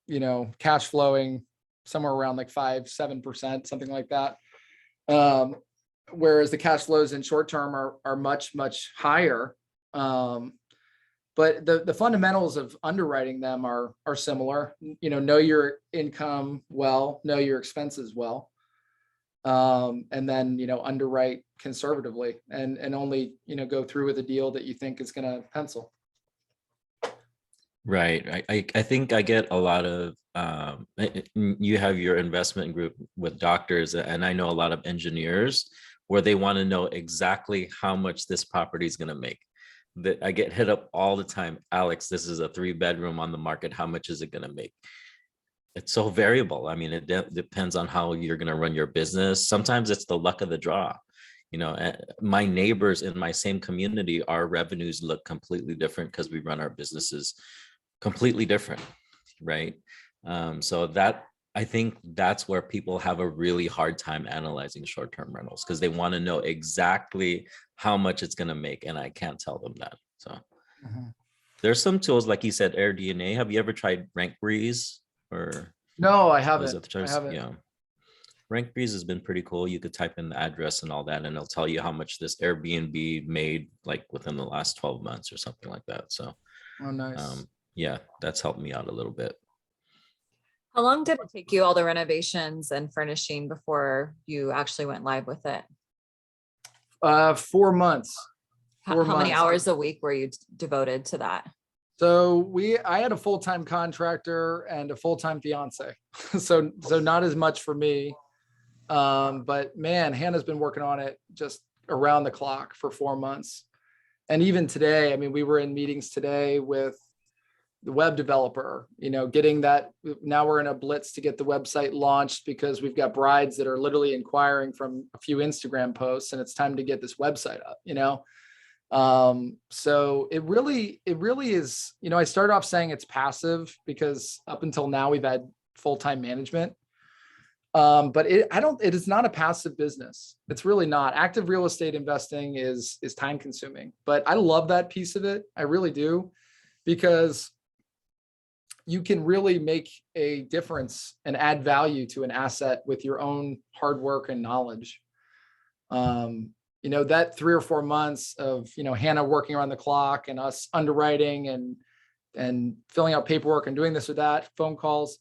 you know, cash flowing somewhere around like 5-7%, something like that. Whereas the cash flows in short term are much higher. But the fundamentals of underwriting them are similar. You know your income well, know your expenses well, and then, you know, underwrite conservatively and only, you know, go through with a deal that you think is going to pencil. Right. I think I get a lot of, you have your investment group with doctors, and I know a lot of engineers where they want to know exactly how much this property is going to make. That I get hit up all the time. Alex, this is a 3-bedroom on the market. How much is it going to make? It's so variable. I mean, it depends on how you're going to run your business. Sometimes it's the luck of the draw. You know, my neighbors in my same community, our revenues look completely different because we run our businesses completely different, right? So that, I think that's where people have a really hard time analyzing short-term rentals, because they want to know exactly how much it's going to make, and I can't tell them that. So there's some tools, like you said, AirDNA. Have you ever tried Rank Breeze? Or no, I haven't. Yeah, Rank Breeze has been pretty cool. You could type in the address and all that, and it'll tell you how much this Airbnb made like within the last 12 months or something like that. So oh, nice. Yeah, that's helped me out a little bit. How long did it take you, all the renovations and furnishing, before you actually went live with it? 4 months. How many hours a week were you devoted to that? So I had a full-time contractor and a full-time fiance. So not as much for me. But man, Hannah's been working on it just around the clock for 4 months. And even today, I mean, we were in meetings today with the web developer, you know, getting that. Now we're in a blitz to get the website launched, because we've got brides that are literally inquiring from a few Instagram posts, and it's time to get this website up, you know? So it really is, you know, I started off saying it's passive because up until now we've had full-time management. But it is not a passive business. It's really not. Active real estate investing is time consuming, but I love that piece of it. I really do, because you can really make a difference and add value to an asset with your own hard work and knowledge. You know, that 3 or 4 months of, you know, Hannah working around the clock and us underwriting and filling out paperwork and doing this or that, phone calls,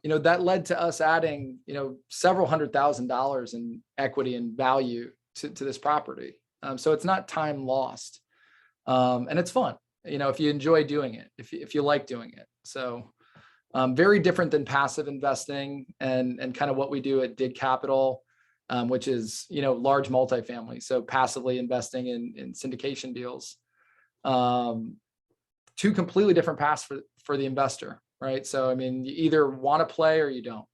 you know, that led to us adding, you know, several $100,000 in equity and value to this property. So it's not time lost. And it's fun, you know, if you enjoy doing it, if you like doing it. So very different than passive investing and kind of what we do at Dig Capital, which is, you know, large multifamily. So passively investing in syndication deals. Two completely different paths for the investor, right? So, I mean, you either want to play or you don't.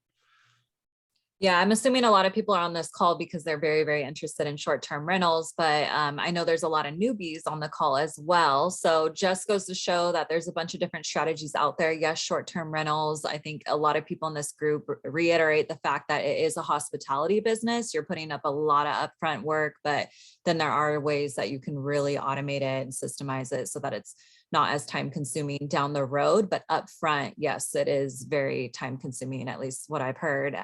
Yeah, I'm assuming a lot of people are on this call because they're very, very interested in short-term rentals, but I know there's a lot of newbies on the call as well. So just goes to show that there's a bunch of different strategies out there. Yes, short-term rentals. I think a lot of people in this group reiterate the fact that it is a hospitality business. You're putting up a lot of upfront work, but then there are ways that you can really automate it and systemize it so that it's not as time consuming down the road, but upfront, yes, it is very time consuming, at least what I've heard,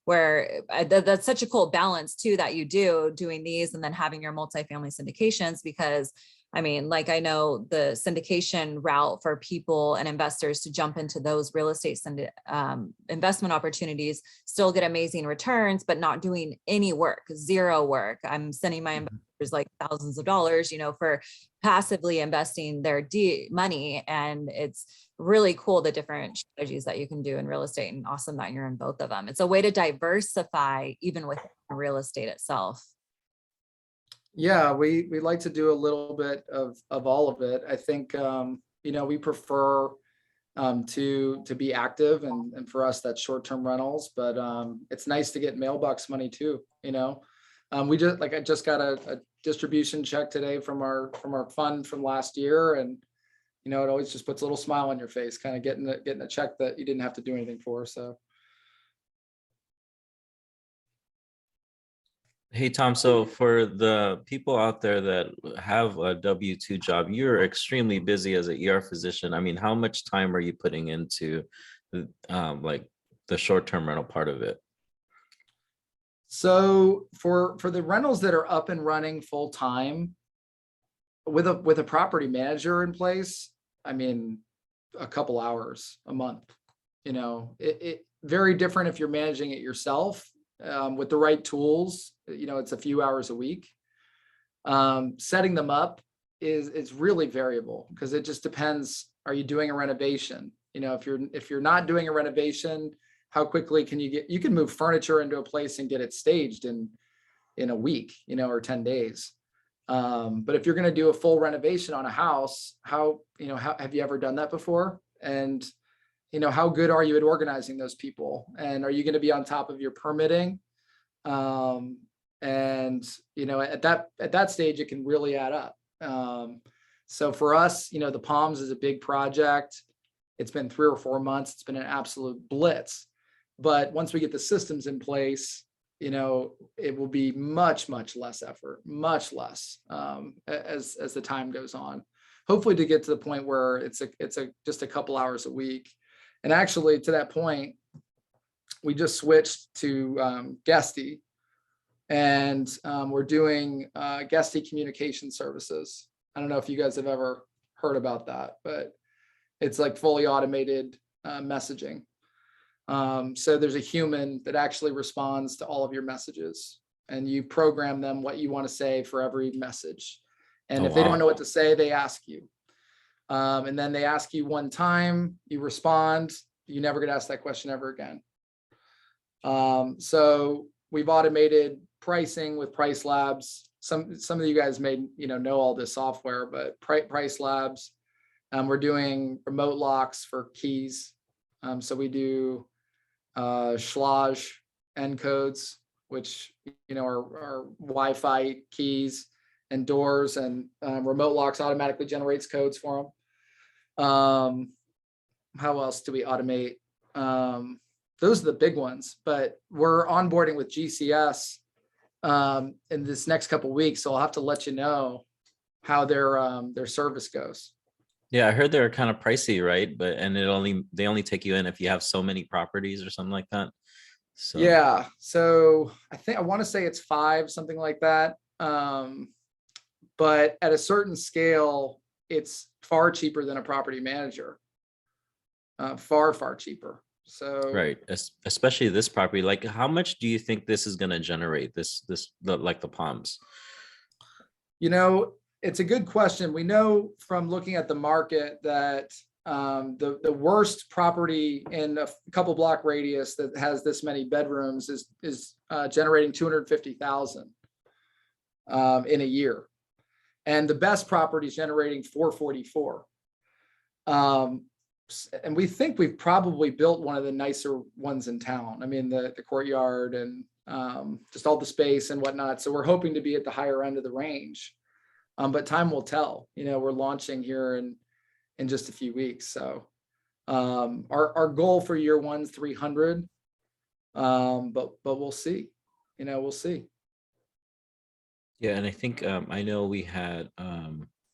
where that's such a cool balance too, that you doing these and then having your multifamily syndications, because I mean, like, I know the syndication route for people and investors to jump into those real estate investment opportunities, still get amazing returns, but not doing any work, zero work. I'm sending my investors like thousands of dollars, you know, for passively investing their money. And it's really cool, the different strategies that you can do in real estate, and awesome that you're in both of them. It's a way to diversify even within real estate itself. Yeah, we like to do a little bit of all of it. I think, you know, we prefer to be active, and for us, that's short-term rentals, but it's nice to get mailbox money too, you know. I just got a distribution check today from our fund from last year, and you know, it always just puts a little smile on your face, kind of getting a check that you didn't have to do anything for. So. Hey, Tom, so for the people out there that have a W-2 job, you're extremely busy as an ER physician. I mean, how much time are you putting into like the short-term rental part of it? So for the rentals that are up and running full time with a property manager in place, I mean, a couple hours a month, you know, it very different if you're managing it yourself. With the right tools, you know, it's a few hours a week. Setting them up is really variable, because it just depends. Are you doing a renovation? You know, if you're not doing a renovation, how quickly can you can move furniture into a place and get it staged in a week, you know, or 10 days. But if you're going to do a full renovation on a house, how have you ever done that before? And you know, how good are you at organizing those people? And are you going to be on top of your permitting? And, you know, at that stage, it can really add up. So for us, you know, the Palms is a big project. It's been 3 or 4 months. It's been an absolute blitz. But once we get the systems in place, you know, it will be much, much less effort, much less as the time goes on. Hopefully to get to the point where it's just a couple hours a week. And actually, to that point, we just switched to Guesty, and we're doing Guesty communication services. I don't know if you guys have ever heard about that, but it's like fully automated messaging. So there's a human that actually responds to all of your messages, and you program them what you want to say for every message. And if they don't know what to say, they ask you. And then they ask you one time, you respond, you never get asked that question ever again. So we've automated pricing with Price Labs. Some of you guys may know all this software, but Price Labs. We're doing remote locks for keys. So we do Schlage encodes, which are Wi-Fi keys and doors, and remote locks automatically generates codes for them. How else do we automate? Those are the big ones, but we're onboarding with GCS in this next couple of weeks, so I'll have to let you know how their service goes. Yeah, I heard they're kind of pricey, right? But they only take you in if you have so many properties or something like that. So Yeah, so I want to say it's 5, something like that. But at a certain scale, it's far cheaper than a property manager. Far cheaper. So right, especially this property. Like, how much do you think this is going to generate? Like the Palms. It's a good question. We know from looking at the market that the worst property in a couple block radius that has this many bedrooms is generating 250,000 in a year, and the best property is generating 444. And we think we've probably built one of the nicer ones in town. I mean, the courtyard and just all the space and whatnot. So we're hoping to be at the higher end of the range. But time will tell. We're launching here in just a few weeks. So our goal for year one's 300. But we'll see. We'll see. Yeah, and I think I know we had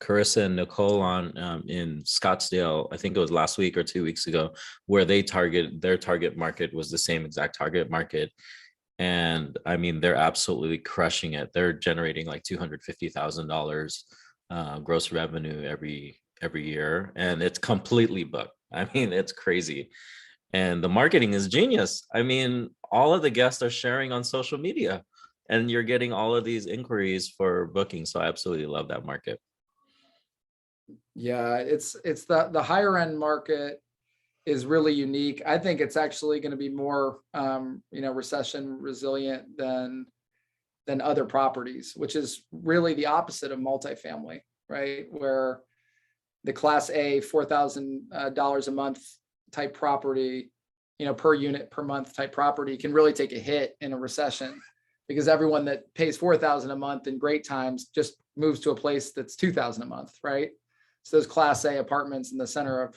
Carissa and Nicole on in Scottsdale. I think it was last week or 2 weeks ago, where their target market was the same exact target market. And I mean, they're absolutely crushing it. They're generating like $250,000 gross revenue every year, and it's completely booked. I mean, it's crazy. And the marketing is genius. I mean, all of the guests are sharing on social media, and you're getting all of these inquiries for booking. So I absolutely love that market. Yeah, it's the higher end market is really unique. I think it's actually going to be more, recession resilient than other properties, which is really the opposite of multifamily, right? Where the Class A $4,000 a month type property, per unit per month type property can really take a hit in a recession, because everyone that pays $4,000 a month in great times just moves to a place that's $2,000 a month, right? So those Class A apartments in the center of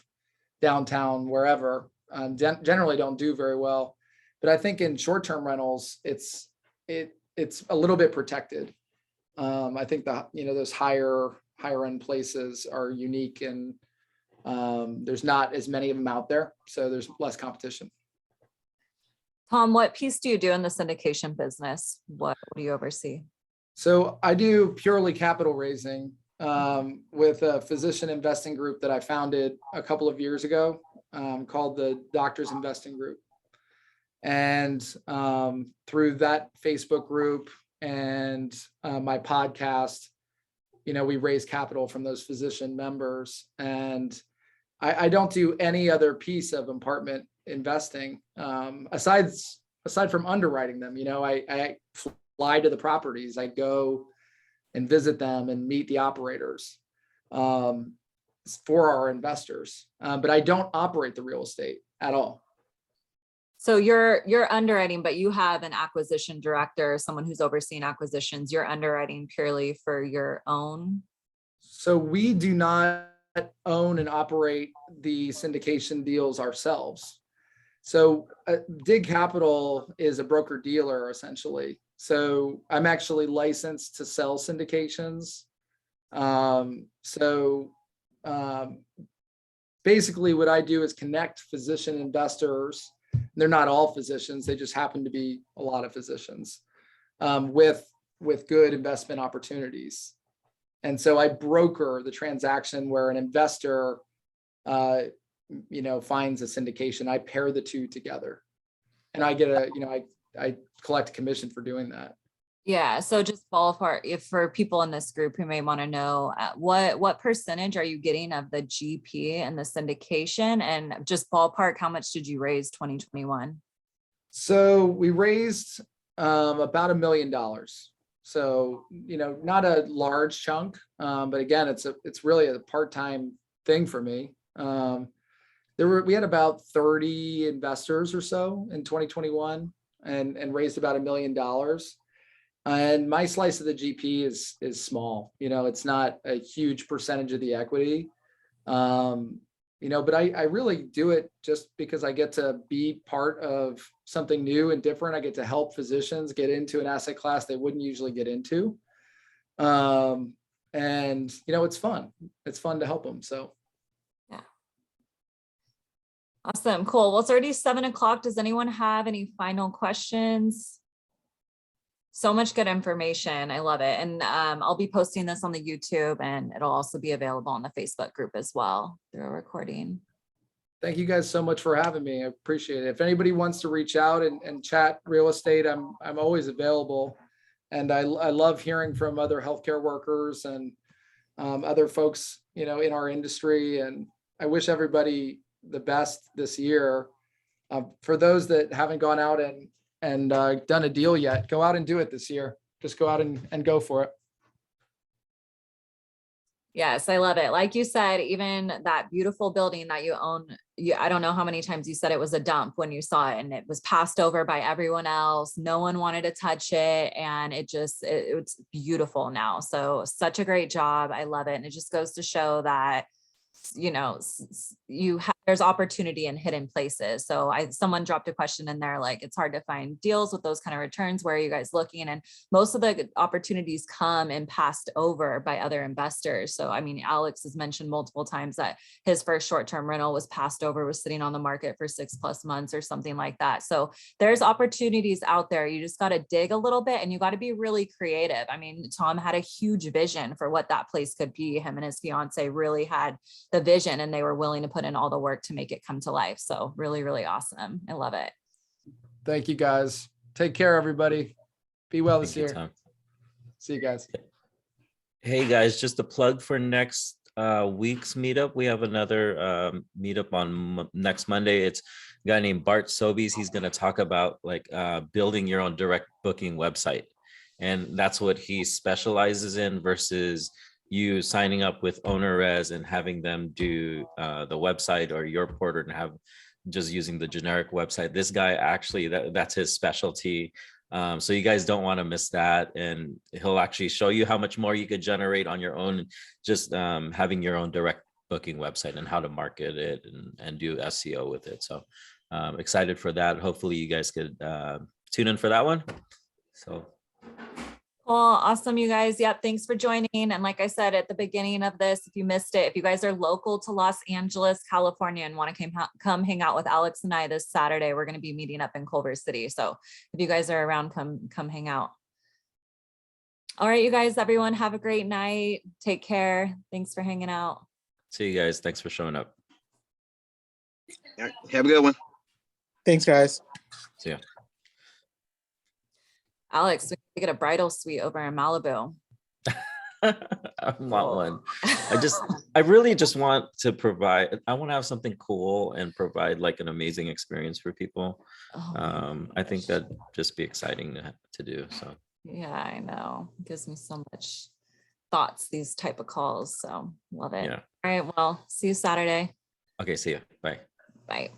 downtown, wherever, generally don't do very well. But I think in short-term rentals, it's a little bit protected. I think those higher end places are unique, and there's not as many of them out there, so there's less competition. Tom, what piece do you do in the syndication business? What do you oversee? So I do purely capital raising with a physician investing group that I founded a couple of years ago, called the Doctors Investing Group. And through that Facebook group and my podcast, we raise capital from those physician members. And I don't do any other piece of apartment investing aside from underwriting them. I fly to the properties, I go and visit them and meet the operators for our investors, but I don't operate the real estate at all. So you're underwriting, but you have an acquisition director, someone who's overseeing acquisitions. You're underwriting purely for your own. So we do not own and operate the syndication deals ourselves. So Dig Capital is a broker dealer essentially. So I'm actually licensed to sell syndications. Basically what I do is connect physician investors. They're not all physicians, they just happen to be a lot of physicians, with good investment opportunities. And so I broker the transaction where an investor finds a syndication. I pair the two together, and I get I collect a commission for doing that. Yeah. So just ballpark, if for people in this group who may want to know, what percentage are you getting of the GP and the syndication, and just ballpark, how much did you raise 2021? So we raised about $1 million. So, not a large chunk, but again, it's really a part-time thing for me. We had about 30 investors or so in 2021 and raised about $1 million. And my slice of the GP is small. It's not a huge percentage of the equity. But I really do it just because I get to be part of something new and different. I get to help physicians get into an asset class they wouldn't usually get into. And it's fun. It's fun to help them. So. Yeah. Awesome. Cool. Well, it's already 7 o'clock. Does anyone have any final questions? So much good information. I love it. And I'll be posting this on the YouTube, and it'll also be available on the Facebook group as well through a recording. Thank you guys so much for having me. I appreciate it. If anybody wants to reach out and chat real estate, I'm always available. And I love hearing from other healthcare workers and other folks, you know, in our industry. And I wish everybody the best this year. For those that haven't gone out and done a deal yet, go out and do it this year. Just go out and go for it. Yes, I love it. Like you said, even that beautiful building that you own, I don't know how many times you said it was a dump when you saw it, and it was passed over by everyone else. No one wanted to touch it. And it's beautiful now. So such a great job. I love it. And it just goes to show that, you know, there's opportunity in hidden places. So someone dropped a question in there, like, it's hard to find deals with those kind of returns. Where are you guys looking? And most of the opportunities come and passed over by other investors. So, I mean, Alex has mentioned multiple times that his first short-term rental was passed over, was sitting on the market for 6+ months or something like that. So there's opportunities out there. You just got to dig a little bit, and you got to be really creative. I mean, Tom had a huge vision for what that place could be. Him and his fiance really had the vision, and they were willing to put in all the work to make it come to life. So really, really awesome. I love it. Thank you guys. Take care, everybody. Be well this Thank you, year. Tom. See you guys. Hey guys, just a plug for next week's meetup. We have another meetup on next Monday. It's a guy named Bart Sobies. He's going to talk about like building your own direct booking website. And that's what he specializes in versus you signing up with OwnerRez and having them do the website or your portal and have just using the generic website. This guy actually, that's his specialty. So you guys don't want to miss that. And he'll actually show you how much more you could generate on your own, just having your own direct booking website and how to market it and do SEO with it. So excited for that. Hopefully you guys could tune in for that one. So Cool. Awesome, you guys. Yep. Thanks for joining. And like I said at the beginning of this, if you missed it, if you guys are local to Los Angeles, California, and want to come hang out with Alex and I this Saturday, we're going to be meeting up in Culver City. So if you guys are around, come hang out. All right, you guys, everyone, have a great night. Take care. Thanks for hanging out. see you guys. Thanks for showing up. All right, have a good one. Thanks, guys. See ya. Alex, we need to get a bridal suite over in Malibu. I want one. I really just want to provide, I want to have something cool and provide like an amazing experience for people. Oh, I think that'd just be exciting to do. So yeah, I know. It gives me so much thoughts, these type of calls. So love it. yeah. All right. Well, see you Saturday. Okay, see ya. Bye. Bye.